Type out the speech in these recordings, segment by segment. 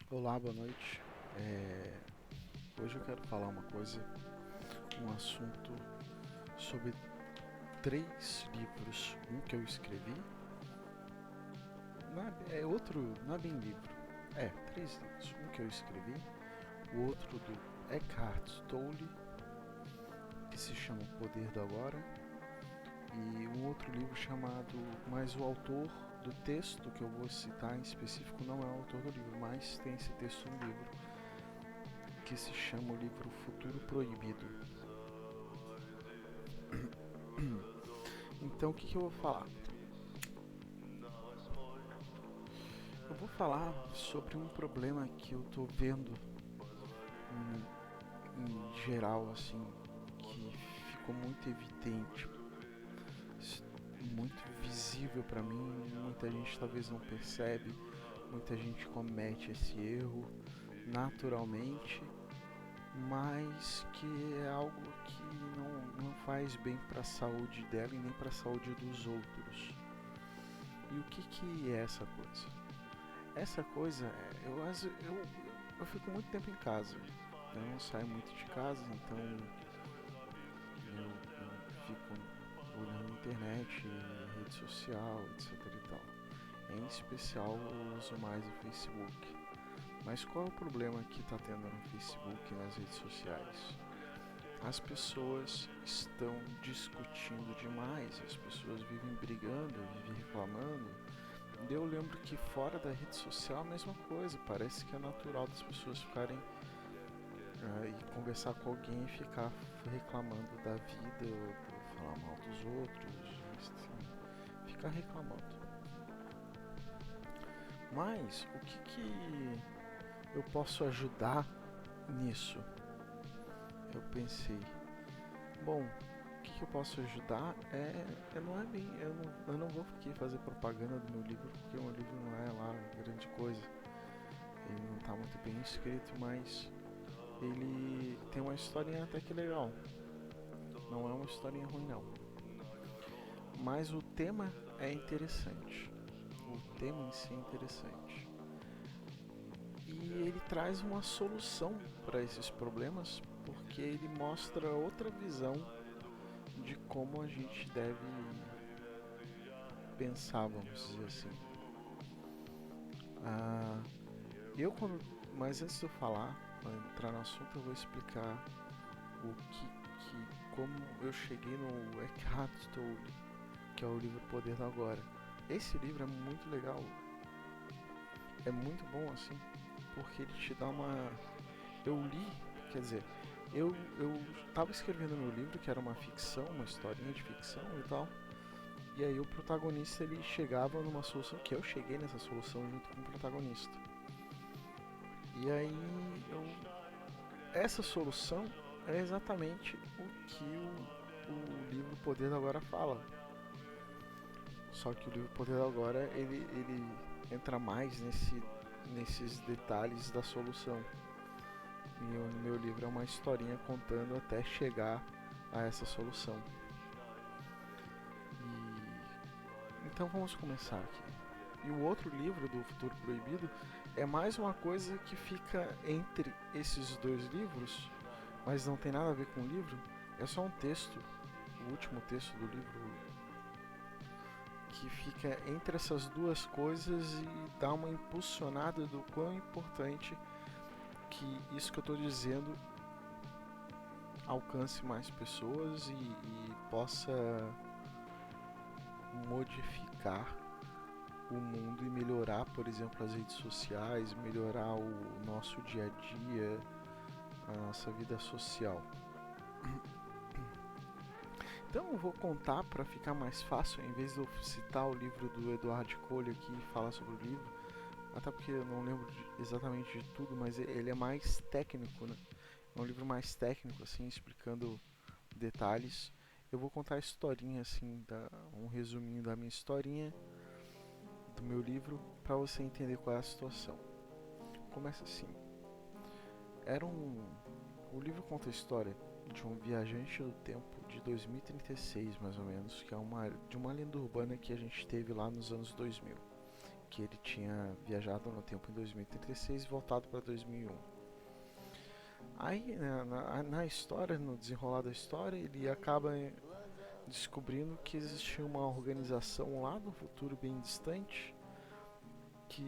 Olá, boa noite. Hoje eu quero falar um assunto sobre três livros. Um que eu escrevi, não é bem livro, três livros. Um que eu escrevi, o outro do Eckhart Tolle, que se chama O Poder do Agora, e um outro livro chamado, mas o autor do texto que eu vou citar em específico não é o autor do livro, mas tem esse texto no livro, que se chama o livro Futuro Proibido. Então, o que eu vou falar? Eu vou falar sobre um problema que eu tô vendo em geral, assim, que ficou muito evidente, muito visível para mim. Muita gente talvez não percebe, muita gente comete esse erro naturalmente, mas que é algo que não faz bem para a saúde dela e nem para a saúde dos outros. E o que é essa coisa? Essa coisa, eu fico muito tempo em casa. Eu não saio muito de casa, então eu fico olhando internet, rede social, etc e tal. Em especial eu uso mais o Facebook. Mas qual é o problema que está tendo no Facebook e nas redes sociais? As pessoas estão discutindo demais, as pessoas vivem brigando, vivem reclamando. Eu lembro que fora da rede social a mesma coisa, parece que é natural das pessoas ficarem e conversar com alguém e ficar reclamando da vida ou falar mal dos outros, assim, ficar reclamando. Mas o que eu posso ajudar nisso? Eu pensei, bom, o que eu posso ajudar não é bem, eu não vou aqui fazer propaganda do meu livro, porque o meu livro não é lá grande coisa, ele não está muito bem escrito, mas ele tem uma historinha até que legal, não é uma historinha ruim não, mas o tema é interessante, o tema em si é interessante, e ele traz uma solução para esses problemas, porque ele mostra outra visão de como a gente deve pensar, vamos dizer assim. Ah, eu quando, mas antes de eu falar, para entrar no assunto, eu vou explicar como eu cheguei no Eckhart Tolle, que é o livro Poder do Agora. Esse livro é muito legal, é muito bom assim, porque ele te dá uma, eu li, quer dizer, eu tava escrevendo meu livro, que era uma ficção, uma historinha de ficção e tal. E aí o protagonista ele chegava numa solução que eu cheguei nessa solução junto com o protagonista. E aí essa solução é exatamente o que o livro Poder Agora fala. Só que o livro Poder Agora ele entra mais nesses detalhes da solução. E o meu livro é uma historinha contando até chegar a essa solução. Então vamos começar aqui. E o outro livro do Futuro Proibido é mais uma coisa que fica entre esses dois livros, mas não tem nada a ver com o livro. É só um texto, o último texto do livro, que fica entre essas duas coisas e dá uma impulsionada do quão importante que isso que eu estou dizendo alcance mais pessoas e possa modificar o mundo e melhorar, por exemplo, as redes sociais, melhorar o nosso dia a dia, a nossa vida social. Então eu vou contar para ficar mais fácil, em vez de eu citar o livro do Eduardo Colli aqui e falar sobre o livro, até porque eu não lembro exatamente de tudo, mas ele é mais técnico, né? É um livro mais técnico, assim, explicando detalhes. Eu vou contar a historinha, assim, um resuminho da minha historinha, do meu livro, para você entender qual é a situação. Começa assim. O livro conta a história de um viajante do tempo de 2036, mais ou menos, que é de uma lenda urbana que a gente teve lá nos anos 2000, que ele tinha viajado no tempo em 2036 e voltado para 2001. Aí, né, na história, no desenrolar da história, ele acaba descobrindo que existia uma organização lá no futuro bem distante, que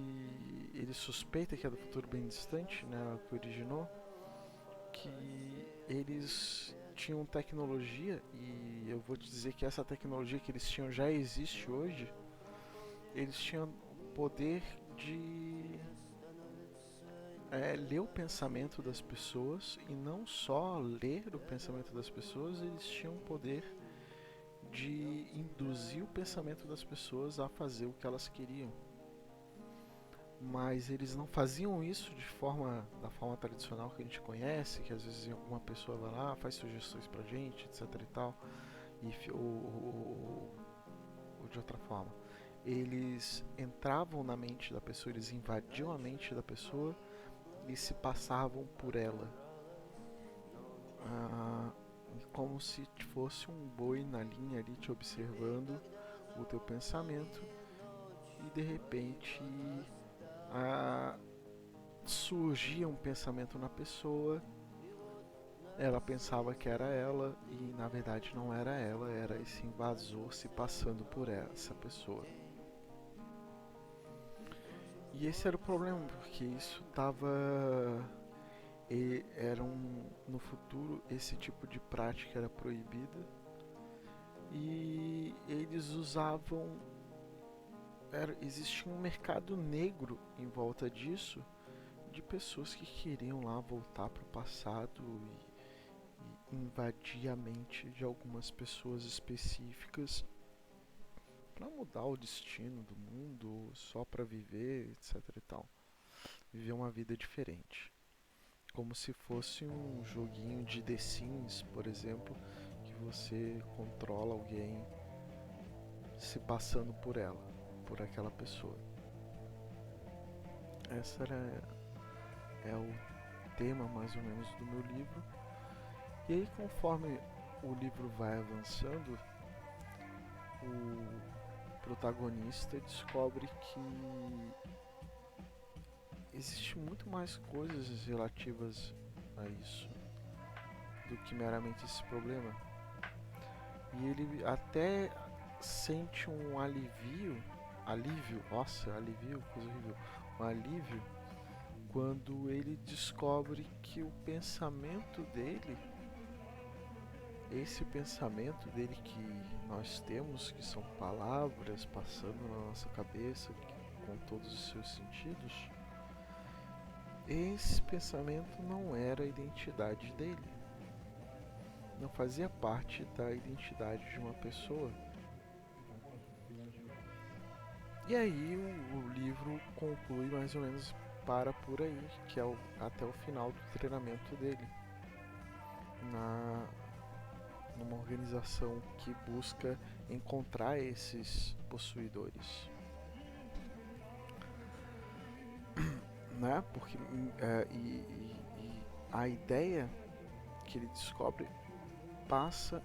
ele suspeita que é do futuro bem distante, né, que originou, que eles tinham tecnologia, e eu vou te dizer que essa tecnologia que eles tinham já existe hoje. Eles tinham o poder de ler o pensamento das pessoas, e não só ler o pensamento das pessoas, eles tinham o poder de induzir o pensamento das pessoas a fazer o que elas queriam. Mas eles não faziam isso da forma tradicional que a gente conhece, que às vezes uma pessoa vai lá, faz sugestões pra gente, etc e tal, ou de outra forma. Eles entravam na mente da pessoa, eles invadiam a mente da pessoa e se passavam por ela. Como se fosse um boi na linha ali te observando o teu pensamento, e de repente surgia um pensamento na pessoa, ela pensava que era ela e na verdade não era ela, era esse invasor se passando por essa pessoa. E esse era o problema, porque isso no futuro esse tipo de prática era proibida, e eles usavam, existia um mercado negro em volta disso, de pessoas que queriam lá voltar para o passado e invadir a mente de algumas pessoas específicas para mudar o destino do mundo, só para viver, etc e tal. Viver uma vida diferente. Como se fosse um joguinho de The Sims, por exemplo, que você controla alguém se passando por ela, por aquela pessoa. Esse é o tema mais ou menos do meu livro. E aí, conforme o livro vai avançando, o protagonista descobre que existe muito mais coisas relativas a isso do que meramente esse problema. E ele até sente um alívio, coisa horrível, um alívio quando ele descobre que o pensamento dele, esse pensamento dele que nós temos, que são palavras passando na nossa cabeça com todos os seus sentidos, esse pensamento não era a identidade dele, não fazia parte da identidade de uma pessoa. E aí o livro conclui mais ou menos por aí, que é até o final do treinamento dele numa organização que busca encontrar esses possuidores, né? Porque a ideia que ele descobre passa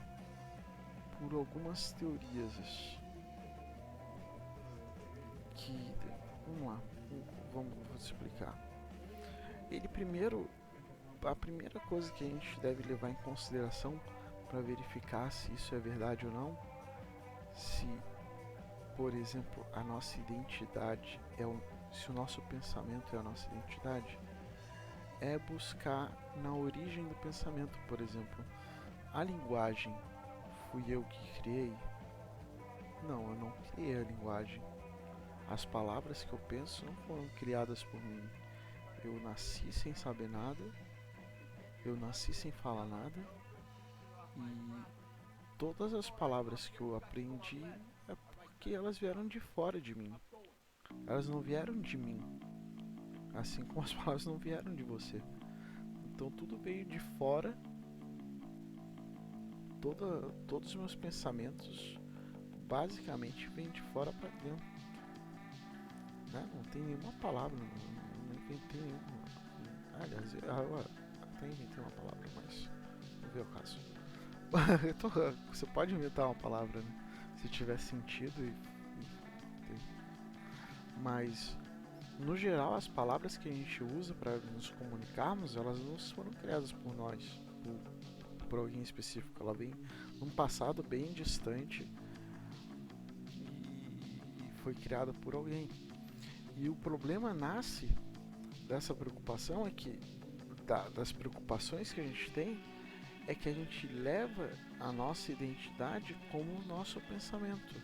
por algumas teorias que, vamos lá, vou te explicar. A primeira coisa que a gente deve levar em consideração para verificar se isso é verdade ou não, se, por exemplo, a nossa identidade se o nosso pensamento é a nossa identidade, é buscar na origem do pensamento. Por exemplo, a linguagem, fui eu que criei? Não, eu não criei a linguagem. As palavras que eu penso não foram criadas por mim. Eu nasci sem saber nada, eu nasci sem falar nada, e todas as palavras que eu aprendi é porque elas vieram de fora de mim. Elas não vieram de mim, assim como as palavras não vieram de você. Então tudo veio de fora. Todos os meus pensamentos basicamente vêm de fora para dentro, né? Não tem nenhuma palavra, não inventei nenhuma. Aliás, eu até inventei uma palavra, mas não veio ao caso. Você pode inventar uma palavra, né? Se tiver sentido Mas no geral as palavras que a gente usa para nos comunicarmos, elas não foram criadas por nós, por alguém específico. Ela vem num passado bem distante e foi criada por alguém. E o problema nasce dessa preocupação, é que das preocupações que a gente tem, é que a gente leva a nossa identidade como o nosso pensamento.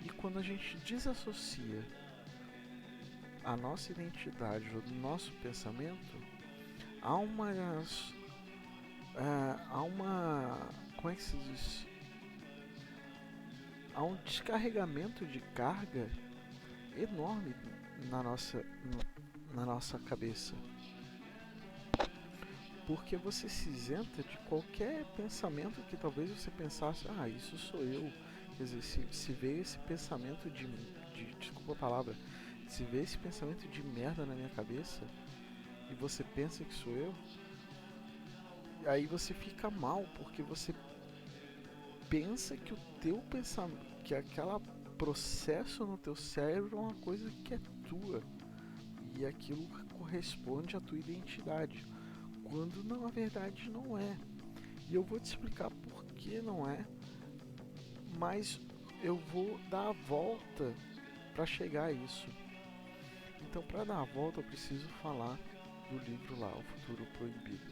E quando a gente desassocia a nossa identidade do nosso pensamento, há uma, como é que se diz? Há um descarregamento de carga enorme na nossa cabeça. Porque você se isenta de qualquer pensamento que talvez você pensasse, isso sou eu. Quer dizer, se veio esse pensamento desculpa a palavra, se veio esse pensamento de merda na minha cabeça e você pensa que sou eu, aí você fica mal, porque você pensa que o teu pensamento, que aquele processo no teu cérebro é uma coisa que é tua e aquilo corresponde à tua identidade, quando na verdade não é. E eu vou te explicar por que não é, mas eu vou dar a volta para chegar a isso. Então, para dar a volta, eu preciso falar do livro lá, O Futuro Proibido.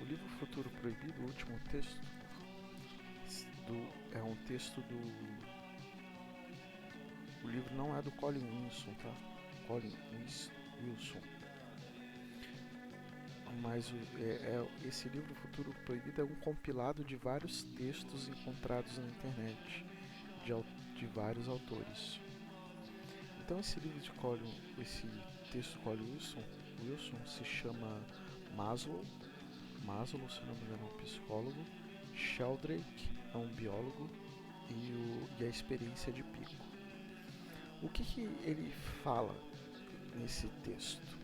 O livro Futuro Proibido, o último texto, é um texto do... O livro não é do Colin Wilson, tá? Colin Wilson. Mas esse livro Futuro Proibido é um compilado de vários textos encontrados na internet, de vários autores. Então esse texto de Colin Wilson se chama Maslow, se não me engano é um psicólogo, Sheldrake é um biólogo e a experiência de Pico. O que ele fala nesse texto?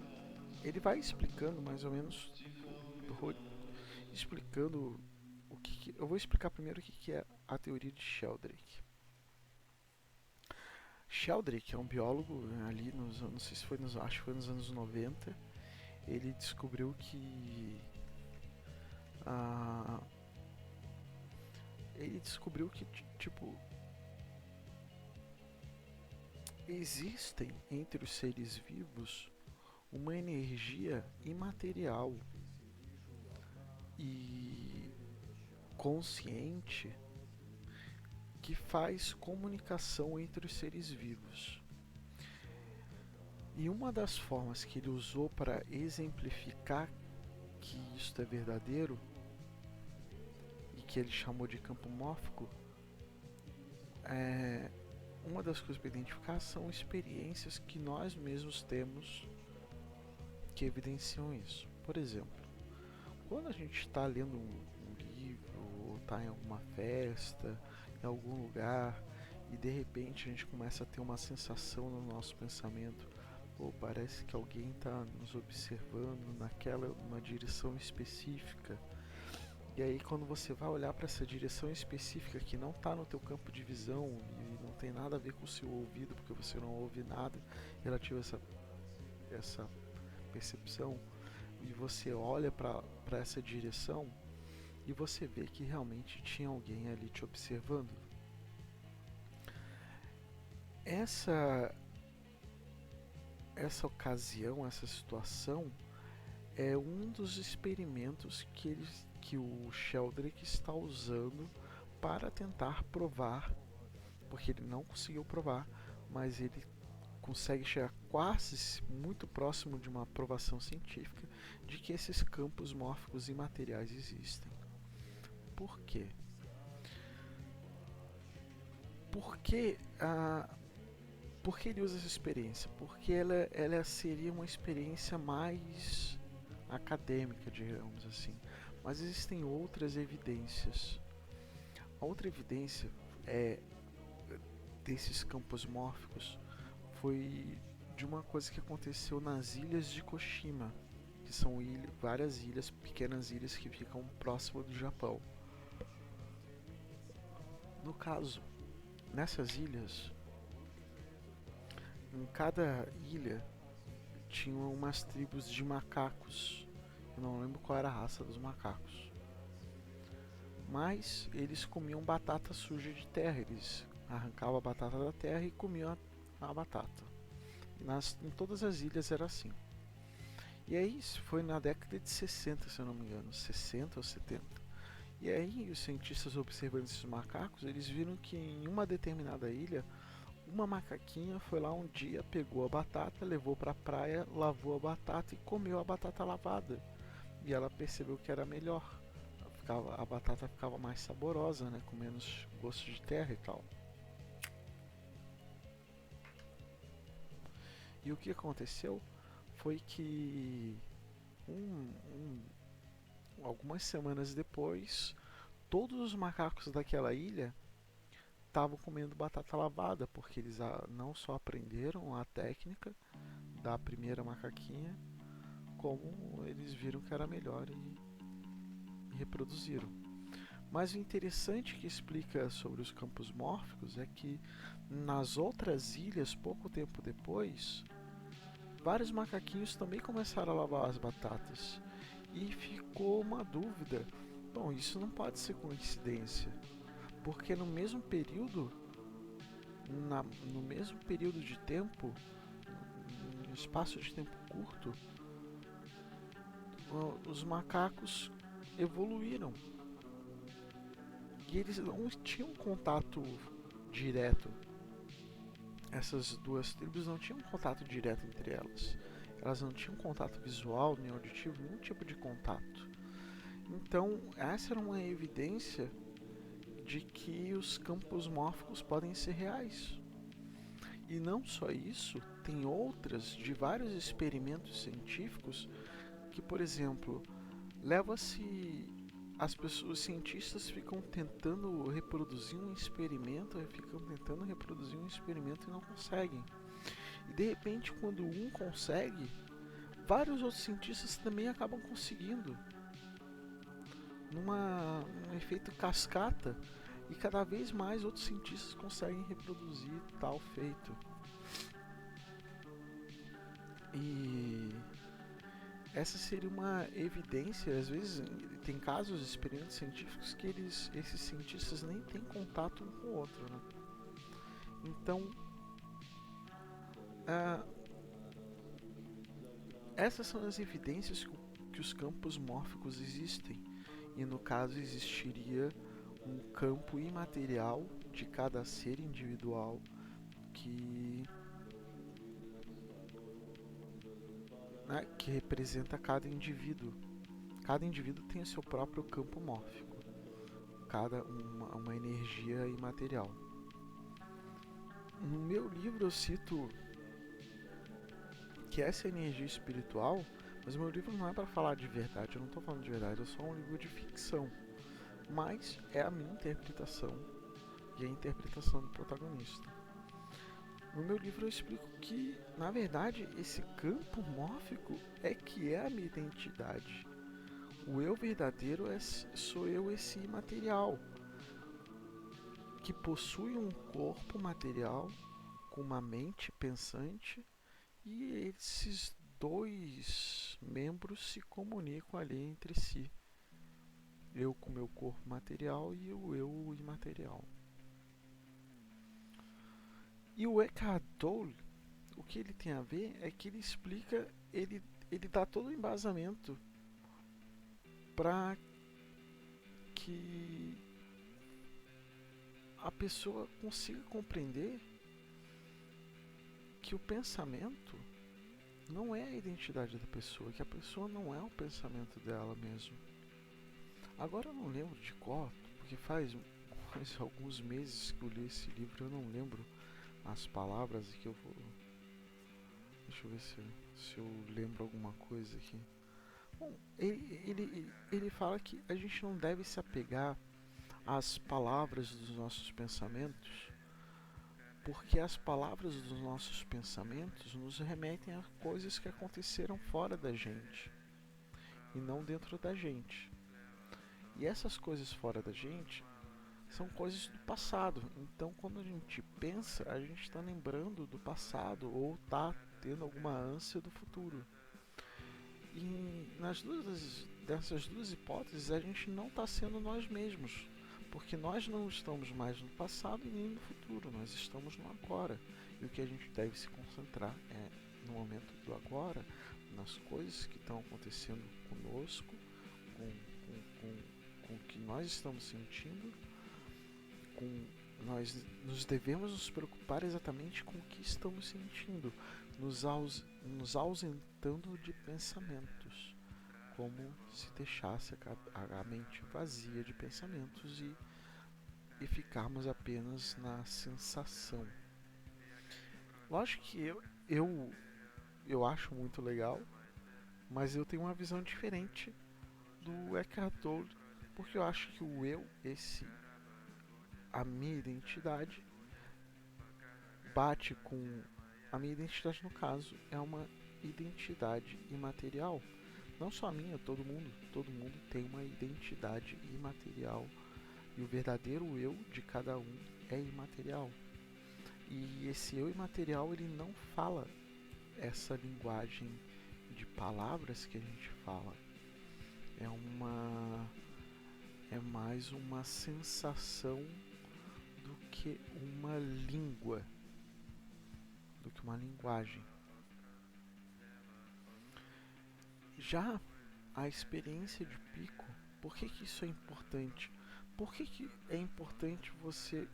Ele vai explicando mais ou menos, explicando eu vou explicar primeiro o que é a teoria de Sheldrake. Sheldrake é um biólogo ali não sei se foi acho que foi nos anos 90. Ele descobriu que tipo, existem entre os seres vivos uma energia imaterial e consciente que faz comunicação entre os seres vivos. E uma das formas que ele usou para exemplificar que isto é verdadeiro e que ele chamou de campo mórfico, uma das coisas para identificar são experiências que nós mesmos temos que evidenciam isso. Por exemplo, quando a gente está lendo um livro ou está em alguma festa, em algum lugar, e de repente a gente começa a ter uma sensação no nosso pensamento, parece que alguém está nos observando numa direção específica. E aí quando você vai olhar para essa direção específica que não está no teu campo de visão e não tem nada a ver com o seu ouvido, porque você não ouve nada relativo a essa percepção, e você olha para essa direção e você vê que realmente tinha alguém ali te observando. Essa ocasião, essa situação é um dos experimentos que o Sheldrake está usando para tentar provar, porque ele não conseguiu provar, mas ele consegue chegar quase muito próximo de uma aprovação científica de que esses campos mórficos imateriais existem. Por quê? Porque ele usa essa experiência? Porque ela seria uma experiência mais acadêmica, digamos assim. Mas existem outras evidências. A outra evidência desses campos mórficos foi de uma coisa que aconteceu nas ilhas de Koshima, que são várias ilhas, pequenas ilhas que ficam próximo do Japão. No caso, nessas ilhas em cada ilha tinham umas tribos de macacos. Eu não lembro qual era a raça dos macacos. Mas eles comiam batata suja de terra. Eles arrancavam a batata da terra e comiam a batata. Em todas as ilhas era assim. E aí, isso foi na década de 60, se eu não me engano, 60 ou 70. E aí, os cientistas observando esses macacos, eles viram que em uma determinada ilha, uma macaquinha foi lá um dia, pegou a batata, levou para a praia, lavou a batata e comeu a batata lavada. E ela percebeu que era melhor. A batata ficava mais saborosa, né, com menos gosto de terra e tal. E o que aconteceu foi que um, um, algumas semanas depois, todos os macacos daquela ilha estavam comendo batata lavada, porque eles não só aprenderam a técnica da primeira macaquinha, como eles viram que era melhor e reproduziram. Mas o interessante que explica sobre os campos mórficos é que nas outras ilhas, pouco tempo depois, vários macaquinhos também começaram a lavar as batatas. E ficou uma dúvida. Bom, isso não pode ser coincidência, porque no mesmo período de tempo, em um espaço de tempo curto, os macacos evoluíram. E eles não tinham contato direto. Essas duas tribos não tinham contato direto entre elas. Elas não tinham contato visual nem auditivo, nenhum tipo de contato. Então, essa era uma evidência de que os campos mórficos podem ser reais. E não só isso, tem outras de vários experimentos científicos que, por exemplo, leva-se os cientistas ficam tentando reproduzir um experimento, e não conseguem. E de repente, quando um consegue, vários outros cientistas também acabam conseguindo. Um efeito cascata, e cada vez mais outros cientistas conseguem reproduzir tal feito. E essa seria uma evidência. Às vezes tem casos de experimentos científicos que esses cientistas nem têm contato um com o outro, né? Então, essas são as evidências que os campos mórficos existem. E no caso existiria um campo imaterial de cada ser individual que representa cada indivíduo. Cada indivíduo tem o seu próprio campo mórfico, uma energia imaterial. No meu livro eu cito que essa energia espiritual, mas o meu livro não é para falar de verdade, eu não estou falando de verdade, é só um livro de ficção. Mas é a minha interpretação e a interpretação do protagonista. No meu livro eu explico que, na verdade, esse campo mórfico é que é a minha identidade. O eu verdadeiro sou eu, esse imaterial, que possui um corpo material com uma mente pensante, e esses dois membros se comunicam ali entre si. Eu com meu corpo material e o eu imaterial. E o Eckhart Tolle, o que ele tem a ver é que ele explica, ele dá todo o embasamento para que a pessoa consiga compreender que o pensamento não é a identidade da pessoa, que a pessoa não é o pensamento dela mesmo. Agora eu não lembro de cor, porque faz alguns meses que eu li esse livro, eu não lembro as palavras que eu vou... Deixa eu ver se eu lembro alguma coisa aqui. Bom, ele fala que a gente não deve se apegar às palavras dos nossos pensamentos, porque as palavras dos nossos pensamentos nos remetem a coisas que aconteceram fora da gente e não dentro da gente. E essas coisas fora da gente são coisas do passado. Então, quando a gente pensa, a gente está lembrando do passado ou está tendo alguma ânsia do futuro. E dessas duas hipóteses, a gente não está sendo nós mesmos, porque nós não estamos mais no passado e nem no futuro, nós estamos no agora. E o que a gente deve se concentrar é no momento do agora, nas coisas que estão acontecendo conosco, com o que nós estamos sentindo, nós nos devemos nos preocupar exatamente com o que estamos sentindo, nos ausentando de pensamentos, como se deixasse a mente vazia de pensamentos e ficarmos apenas na sensação. Lógico que eu acho muito legal, mas eu tenho uma visão diferente do Eckhart Tolle, porque eu acho que o eu, a minha identidade, bate com a minha identidade, no caso, é uma identidade imaterial. Não só a minha, todo mundo tem uma identidade imaterial. E o verdadeiro eu de cada um é imaterial. E esse eu imaterial, ele não fala essa linguagem de palavras que a gente fala. É mais uma sensação do que uma língua, do que uma linguagem. Já a experiência de pico, por que isso é importante? Por que é importante você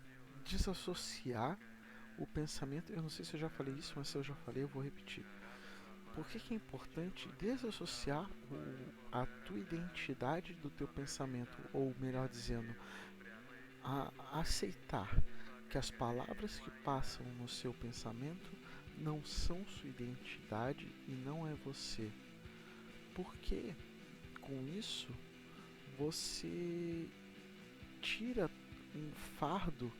desassociar o pensamento? Eu não sei se eu já falei isso, mas se eu já falei, eu vou repetir. Por que é importante desassociar a tua identidade do teu pensamento? Ou melhor dizendo, aceitar que as palavras que passam no seu pensamento não são sua identidade e não é você. Porque com isso você tira um fardo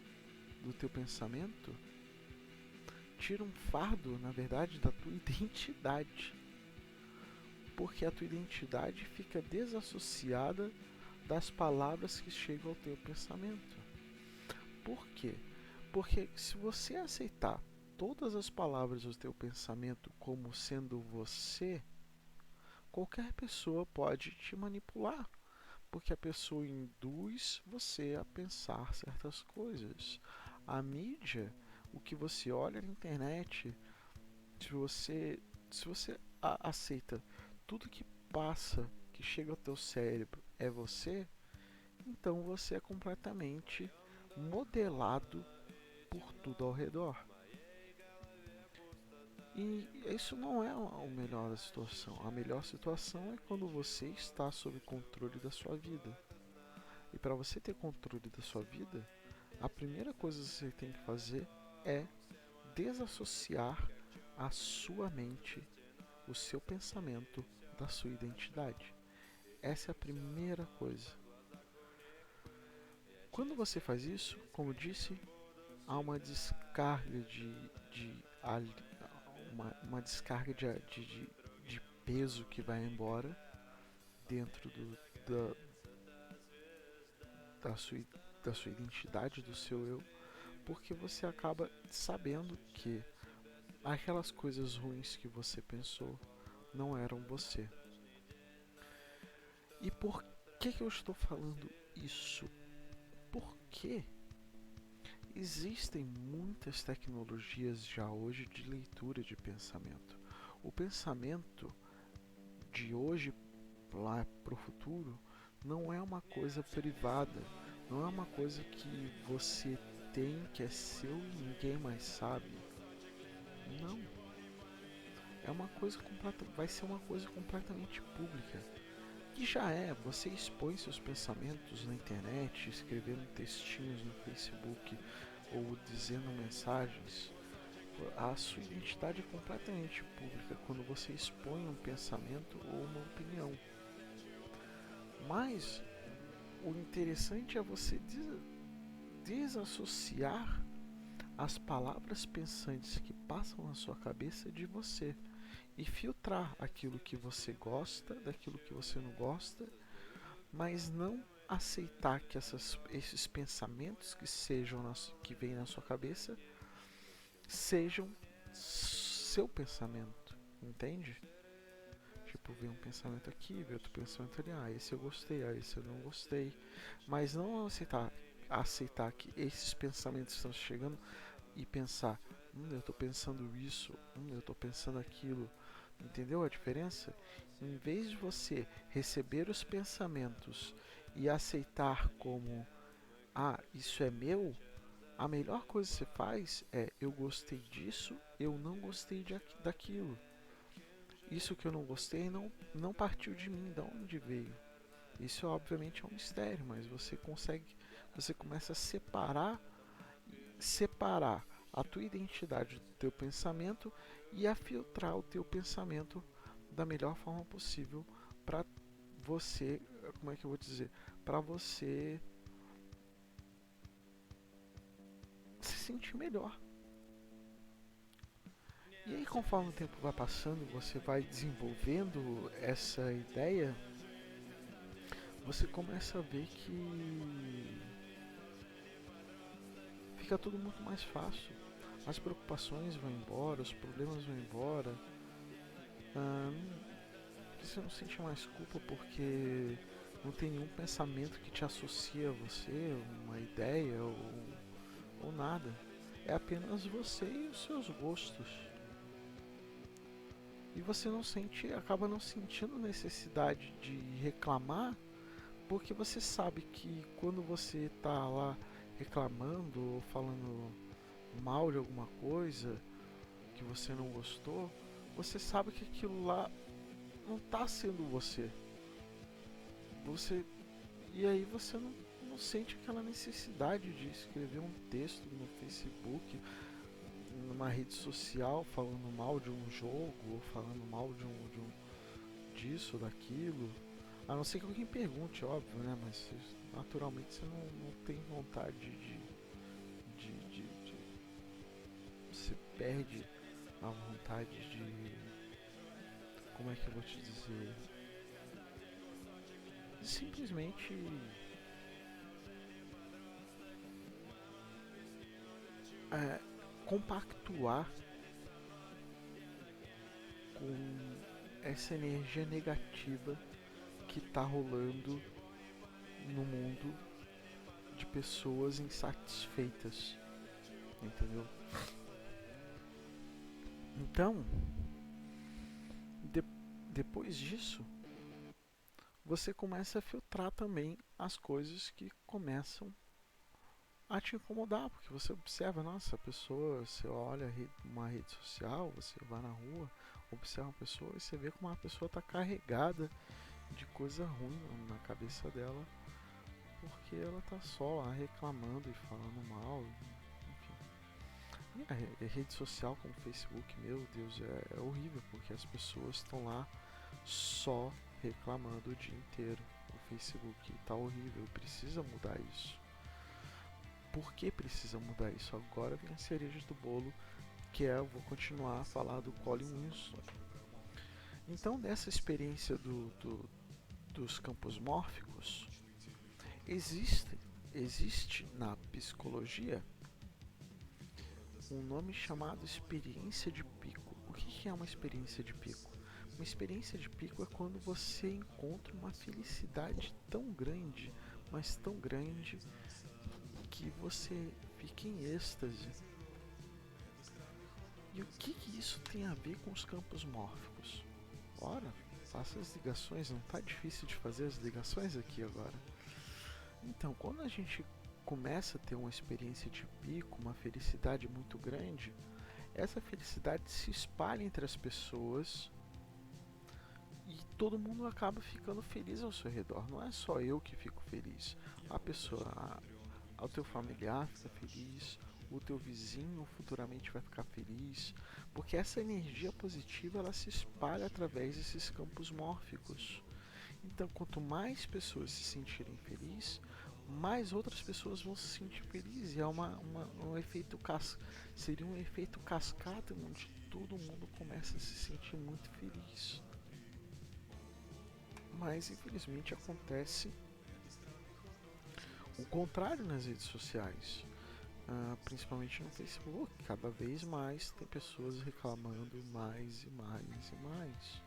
do teu pensamento, tira um fardo, na verdade, da tua identidade. Porque a tua identidade fica desassociada das palavras que chegam ao teu pensamento. Por quê? Porque se você aceitar todas as palavras do teu pensamento como sendo você, qualquer pessoa pode te manipular, porque a pessoa induz você a pensar certas coisas. A mídia, o que você olha na internet, se você aceita tudo que passa, que chega ao teu cérebro é você, então você é completamente modelado por tudo ao redor. E isso não é o melhor da situação. A melhor situação é quando você está sob controle da sua vida. E para você ter controle da sua vida, a primeira coisa que você tem que fazer é desassociar a sua mente, o seu pensamento da sua identidade. Essa é a primeira coisa. Quando você faz isso, como disse, há uma descarga uma descarga de peso que vai embora dentro da sua identidade, do seu eu, porque você acaba sabendo que aquelas coisas ruins que você pensou não eram você. E por que eu estou falando isso? Porque existem muitas tecnologias já hoje de leitura de pensamento. O pensamento de hoje lá para o futuro não é uma coisa privada, não é uma coisa que você tem, que é seu e ninguém mais sabe. Não. É uma coisa vai ser uma coisa completamente pública. Que já é, você expõe seus pensamentos na internet, escrevendo textinhos no Facebook ou dizendo mensagens. A sua identidade é completamente pública quando você expõe um pensamento ou uma opinião. Mas o interessante é você desassociar as palavras pensantes que passam na sua cabeça de você e filtrar aquilo que você gosta daquilo que você não gosta, mas não aceitar que esses pensamentos que vêm na sua cabeça sejam seu pensamento, entende? Tipo, vem um pensamento aqui, vem outro pensamento ali, esse eu gostei, esse eu não gostei. Mas não aceitar que esses pensamentos estão chegando e pensar, eu tô pensando isso, eu tô pensando aquilo. Entendeu a diferença? Em vez de você receber os pensamentos e aceitar como, isso é meu, a melhor coisa que você faz é, eu gostei disso, eu não gostei daquilo. Isso que eu não gostei não partiu de mim, de onde veio. Isso obviamente é um mistério, mas você começa a separar a tua identidade do teu pensamento e a filtrar o teu pensamento da melhor forma possível para você, como é que eu vou dizer, para você se sentir melhor. E aí, conforme o tempo vai passando, você vai desenvolvendo essa ideia, você começa a ver que fica tudo muito mais fácil. As preocupações vão embora, os problemas vão embora. Ah, você não sente mais culpa porque não tem nenhum pensamento que te associa a você, uma ideia ou nada. É apenas você e os seus gostos. E você acaba não sentindo necessidade de reclamar, porque você sabe que quando você está lá reclamando ou falando mal de alguma coisa que você não gostou, você sabe que aquilo lá não está sendo você. Você e aí você não sente aquela necessidade de escrever um texto no Facebook, numa rede social, falando mal de um jogo, ou falando mal disso, daquilo. A não ser que alguém pergunte, óbvio, né? Mas naturalmente você não tem vontade de. Você perde a vontade de. Como é que eu vou te dizer? De simplesmente é, compactuar com essa energia negativa que tá rolando no mundo de pessoas insatisfeitas, entendeu? Então, de, depois disso, você começa a filtrar também as coisas que começam a te incomodar, porque você observa, nossa, a pessoa, você olha uma rede social, você vai na rua, observa uma pessoa e você vê como a pessoa está carregada de coisa ruim na cabeça dela, porque ela tá só lá reclamando e falando mal, enfim. E a rede social como o Facebook, meu Deus, é horrível, porque as pessoas estão lá só reclamando o dia inteiro. O Facebook tá horrível, precisa mudar isso. Por que precisa mudar isso? Agora vem a cereja do bolo, que é, eu vou continuar a falar do Colin Wilson. Então, dessa experiência dos campos mórficos, existe na psicologia um nome chamado experiência de pico. O que é uma experiência de pico? Uma experiência de pico é quando você encontra uma felicidade tão grande, mas tão grande, que você fica em êxtase. E o que isso tem a ver com os campos mórficos? Ora, faça as ligações, não está difícil de fazer as ligações aqui agora. Então, quando a gente começa a ter uma experiência de pico, uma felicidade muito grande, essa felicidade se espalha entre as pessoas e todo mundo acaba ficando feliz ao seu redor. Não é só eu que fico feliz, a pessoa, o teu familiar fica feliz, o teu vizinho futuramente vai ficar feliz, porque essa energia positiva ela se espalha através desses campos mórficos. Então, quanto mais pessoas se sentirem felizes, mais outras pessoas vão se sentir felizes. E é um efeito seria um efeito cascata onde todo mundo começa a se sentir muito feliz. Mas infelizmente acontece O contrário nas redes sociais, principalmente no Facebook, cada vez mais tem pessoas reclamando mais e mais e mais.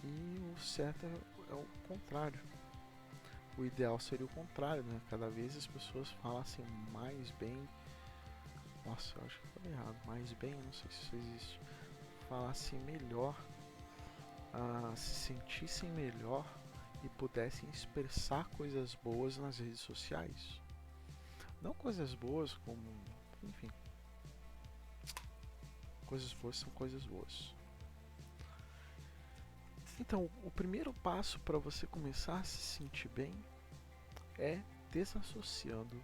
E o certo é o contrário. O ideal seria o contrário, né? Cada vez as pessoas falassem mais bem. Nossa, eu acho que eu falei errado. Mais bem, eu não sei se isso existe. Falassem melhor, se sentissem melhor e pudessem expressar coisas boas nas redes sociais. Não coisas boas como, enfim, coisas boas são coisas boas. Então, o primeiro passo para você começar a se sentir bem é desassociando,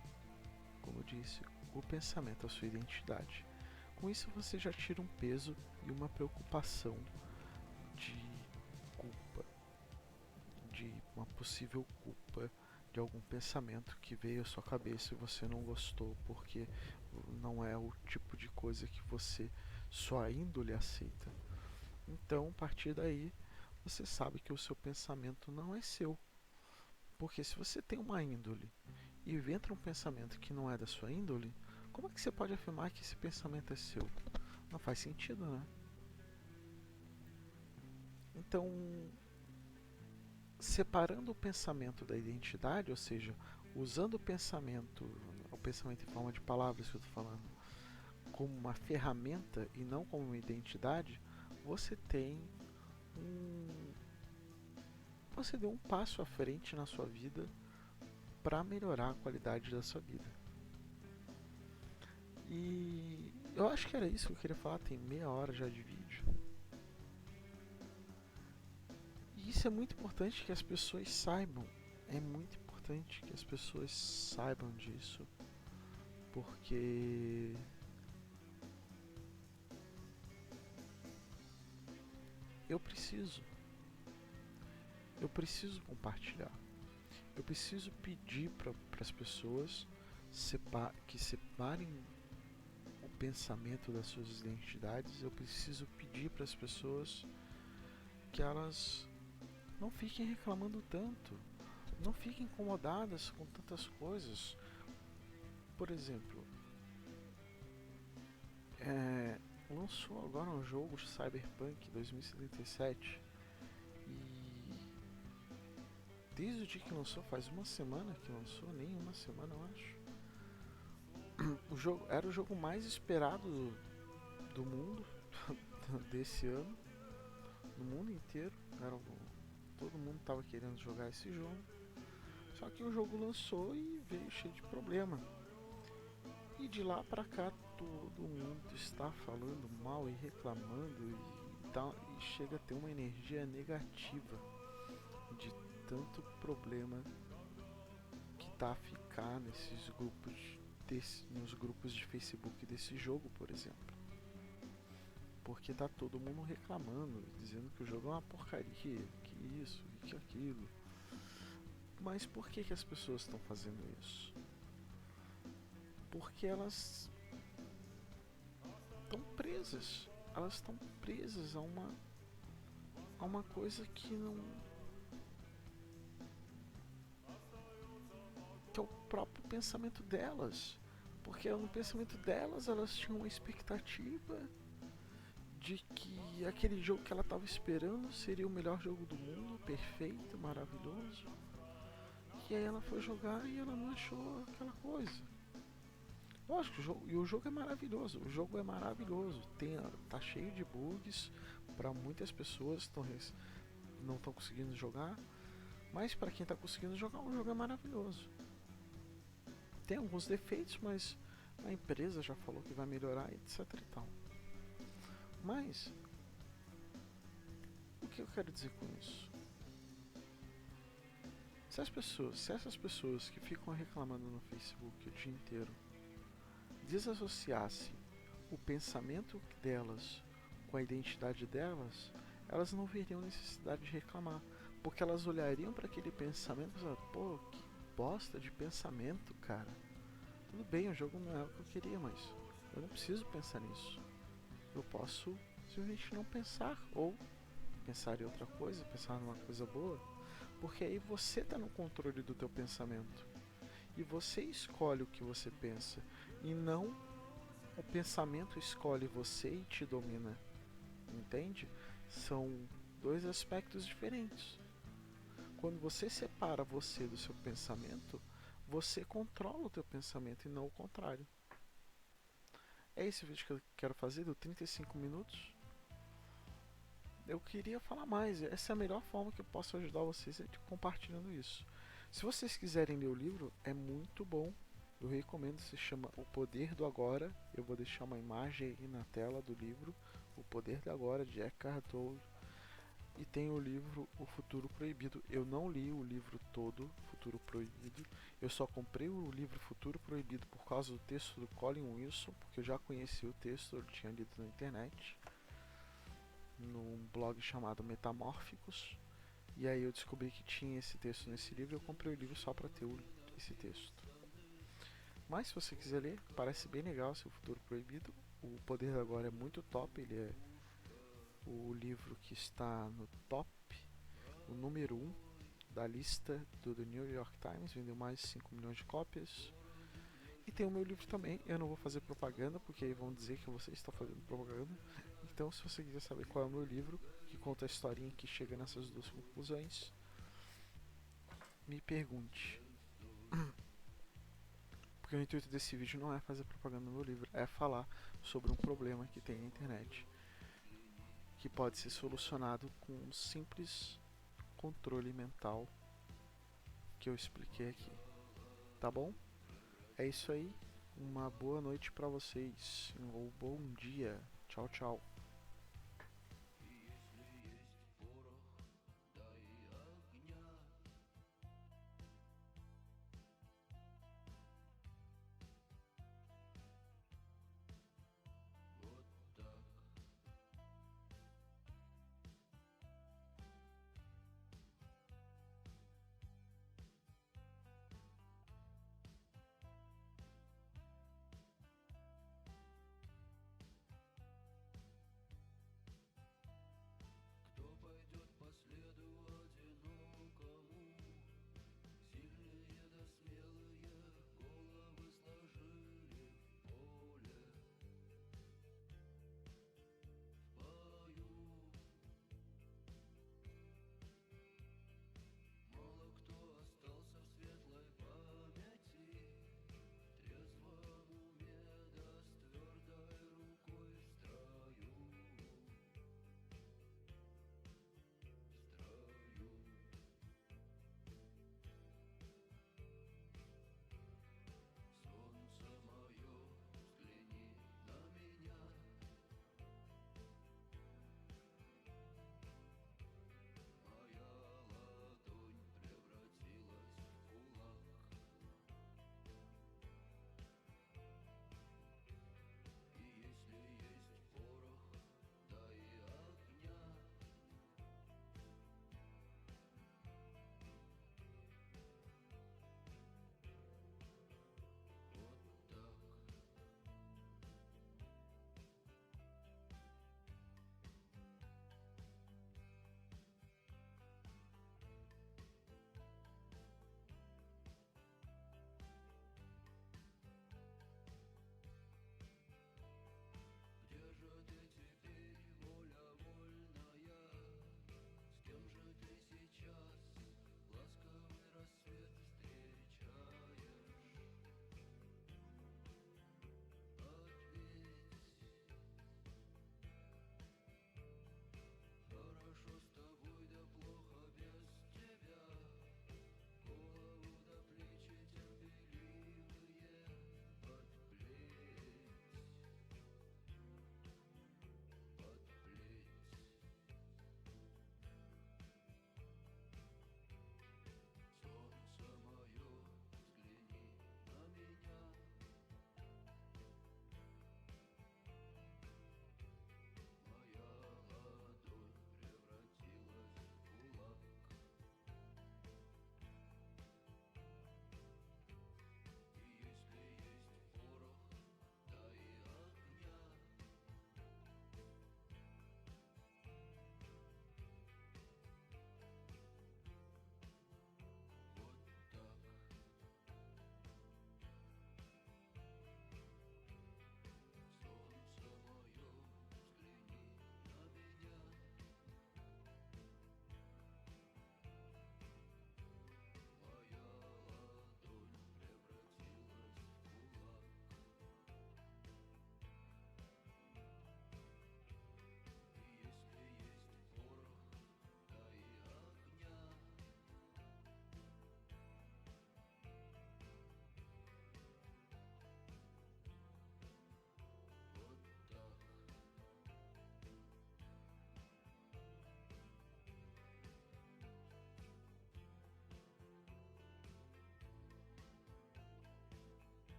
como eu disse, o pensamento à sua identidade. Com isso você já tira um peso e uma preocupação de culpa, de uma possível culpa de algum pensamento que veio à sua cabeça e você não gostou porque não é o tipo de coisa que sua índole aceita. Então, a partir daí, você sabe que o seu pensamento não é seu. Porque se você tem uma índole e entra um pensamento que não é da sua índole, como é que você pode afirmar que esse pensamento é seu? Não faz sentido, né? Então, separando o pensamento da identidade, ou seja, usando o pensamento em forma de palavras que eu estou falando, como uma ferramenta e não como uma identidade, você deu um passo à frente na sua vida para melhorar a qualidade da sua vida. E eu acho que era isso que eu queria falar, tem meia hora já de vídeo. E isso é muito importante que as pessoas saibam. É muito importante que as pessoas saibam disso. Porque eu preciso compartilhar. Eu preciso pedir para as pessoas que separem o pensamento das suas identidades. Eu preciso pedir para as pessoas que elas não fiquem reclamando tanto, não fiquem incomodadas com tantas coisas. Por exemplo, lançou agora um jogo Cyberpunk 2077 e desde o dia que lançou, faz uma semana que lançou, nem uma semana eu acho. O jogo era o jogo mais esperado do mundo desse ano, no mundo inteiro. Todo mundo estava querendo jogar esse jogo. Só que o jogo lançou e veio cheio de problema. E de lá pra cá todo mundo está falando mal e reclamando e chega a ter uma energia negativa de tanto problema que tá a ficar nos grupos de Facebook desse jogo, por exemplo. Porque tá todo mundo reclamando, dizendo que o jogo é uma porcaria, que isso, que aquilo. Mas por que as pessoas estão fazendo isso? Porque elas estão presas. Elas estão presas a uma coisa que é o próprio pensamento delas. Porque no pensamento delas elas tinham uma expectativa de que aquele jogo que ela estava esperando seria o melhor jogo do mundo, perfeito, maravilhoso. E aí ela foi jogar e ela não achou aquela coisa. Lógico, o jogo é maravilhoso. O jogo é maravilhoso. Tá cheio de bugs. Para muitas pessoas não estão conseguindo jogar. Mas para quem está conseguindo jogar, o jogo é maravilhoso. Tem alguns defeitos, mas a empresa já falou que vai melhorar, etc e tal. Mas o que eu quero dizer com isso? Se essas pessoas que ficam reclamando no Facebook o dia inteiro desassociassem o pensamento delas com a identidade delas, elas não veriam necessidade de reclamar, porque elas olhariam para aquele pensamento e falaram, pô, que bosta de pensamento, cara. Tudo bem, o jogo não é o que eu queria, mas eu não preciso pensar nisso. Eu posso simplesmente não pensar, ou pensar em outra coisa, pensar numa coisa boa, porque aí você está no controle do teu pensamento. e você escolhe o que você pensa, e não o pensamento escolhe você e te domina, entende? São dois aspectos diferentes. Quando você separa você do seu pensamento, você controla o teu pensamento e não o contrário. É esse vídeo que eu quero fazer, do 35 minutos. Eu queria falar mais, essa é a melhor forma que eu posso ajudar vocês, é compartilhando isso. Se vocês quiserem ler o livro, é muito bom. Eu recomendo, se chama O Poder do Agora. Eu vou deixar uma imagem aí na tela do livro, O Poder do Agora, de Eckhart Tolle. E tem o livro O Futuro Proibido. Eu não li o livro todo, Futuro Proibido. Eu só comprei o livro Futuro Proibido por causa do texto do Colin Wilson, porque eu já conhecia o texto, eu tinha lido na internet, num blog chamado Metamórficos. E aí eu descobri que tinha esse texto nesse livro, eu comprei o livro só para ter esse texto. Mas se você quiser ler, parece bem legal esse Futuro Proibido. O Poder do Agora é muito top, ele é o livro que está no top, o número 1 da lista do The New York Times, vendeu mais de 5 milhões de cópias. E tem o meu livro também, eu não vou fazer propaganda, porque aí vão dizer que você está fazendo propaganda. Então, se você quiser saber qual é o meu livro, que conta a historinha que chega nessas duas conclusões, me pergunte. Porque o intuito desse vídeo não é fazer propaganda no meu livro, é falar sobre um problema que tem na internet, que pode ser solucionado com um simples controle mental que eu expliquei aqui. Tá bom? É isso aí. Uma boa noite pra vocês. Ou bom dia. Tchau, tchau.